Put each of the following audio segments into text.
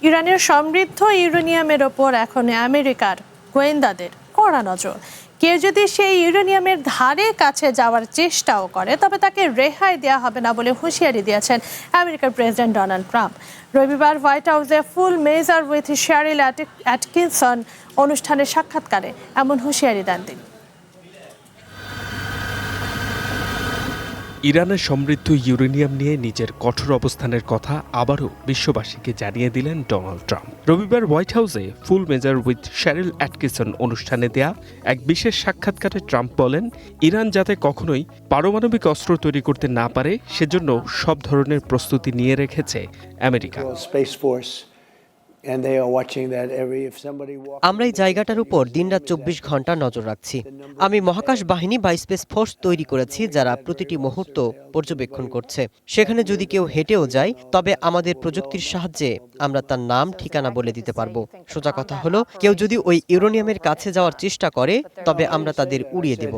ইরানের সমৃদ্ধ ইউরেনিয়ামের ওপর এখন আমেরিকার গোয়েন্দাদের কড়া নজর। কেউ যদি সেই ইউরেনিয়ামের ধারে কাছে যাওয়ার চেষ্টাও করে তবে তাকে রেহাই দেওয়া হবে না বলে হুঁশিয়ারি দিয়েছেন আমেরিকার প্রেসিডেন্ট ডোনাল্ড ট্রাম্প। রবিবার হোয়াইট হাউসে ফুল মেজার উইথ শেরিল অ্যাটকিনসন অনুষ্ঠানের সাক্ষাৎকারে এমন হুঁশিয়ারি দেন তিনি। ইরানের সমৃদ্ধ ইউরেনিয়াম নিয়ে নিজের কঠোর অবস্থানের কথা আবারও বিশ্ববাসীকে জানিয়ে দিলেন ডোনাল্ড ট্রাম্প। রবিবার হোয়াইট হাউসে ফুল মেজার উইথ শেরিল অ্যাটকিনসন অনুষ্ঠানে দেয়া এক বিশেষ সাক্ষাৎকারে ট্রাম্প বলেন, ইরান যাতে কখনোই পারমাণবিক অস্ত্র তৈরি করতে না পারে সেজন্য সব ধরনের প্রস্তুতি নিয়ে রেখেছে আমেরিকা। আমরা এই জায়গাটার উপর দিনরাত 24 ঘন্টা নজর রাখছি। আমি মহাকাশ বাহিনী বা স্পেস ফোর্স তৈরি করেছি যারা প্রতিটি মুহূর্ত পর্যবেক্ষণ করছে। সেখানে যদি কেউ হেঁটেও যায় তবে আমাদের প্রযুক্তির সাহায্যে আমরা তার নাম ঠিকানা বলে দিতে পারবো। সোজা কথা হলো, কেউ যদি ওই ইউরেনিয়ামের কাছে যাওয়ার চেষ্টা করে তবে আমরা তাদের উড়িয়ে দেব।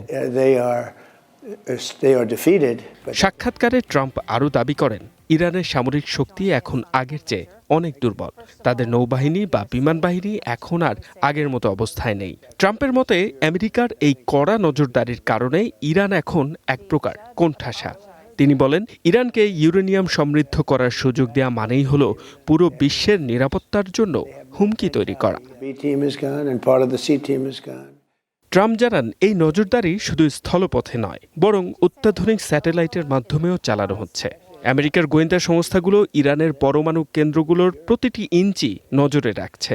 সাক্ষাৎকারে ট্রাম্প আরও দাবি করেন, ইরানের সামরিক শক্তি এখন আগের চেয়ে অনেক দুর্বল। তাদের নৌবাহিনী বা বিমান বাহিনী এখন আর আগের মতো অবস্থায় নেই। ট্রাম্পের মতে আমেরিকার এই কড়া নজরদারির কারণে ইরান এখন এক প্রকার কোণঠাসা। তিনি বলেন, ইরানকে ইউরেনিয়াম সমৃদ্ধ করার সুযোগ দেয়া মানেই হলো পুরো বিশ্বের নিরাপত্তার জন্য হুমকি তৈরি করা। ট্রাম্প জানান, এই নজরদারি শুধু স্থলপথে নয় বরং অত্যাধুনিক স্যাটেলাইটের মাধ্যমেও চালানো হচ্ছে। আমেরিকার গোয়েন্দা সংস্থাগুলো ইরানের পরমাণু কেন্দ্রগুলোর প্রতিটি ইঞ্চি নজরে রাখছে।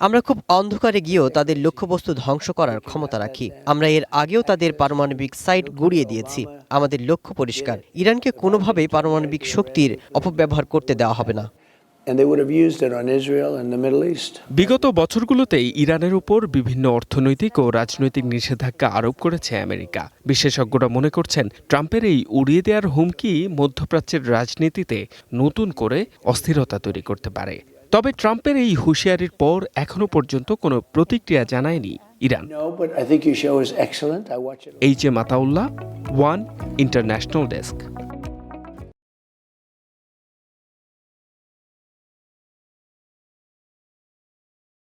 আমরা খুব অন্ধকারে গিয়েও তাদের লক্ষ্যবস্তু ধ্বংস করার ক্ষমতা রাখি। আমরা এর আগেও তাদের পারমাণবিক সাইট গুড়িয়ে দিয়েছি। আমাদের লক্ষ্য পরিষ্কার, ইরানকে কোনোভাবেই পারমাণবিক শক্তির অপব্যবহার করতে দেওয়া হবে না। বিগত বছরগুলোতেই ইরানের উপর বিভিন্ন অর্থনৈতিক ও রাজনৈতিক নিষেধাজ্ঞা আরোপ করেছে আমেরিকা। বিশেষজ্ঞরা মনে করছেন, ট্রাম্পের এই উড়িয়ে দেওয়ার হুমকি মধ্যপ্রাচ্যের রাজনীতিতে নতুন করে অস্থিরতা তৈরি করতে পারে। তবে ট্রাম্পের এই হুঁশিয়ারির পর এখনো পর্যন্ত কোনো প্রতিক্রিয়া জানায়নি Iran. H M Ataullah, one international desk.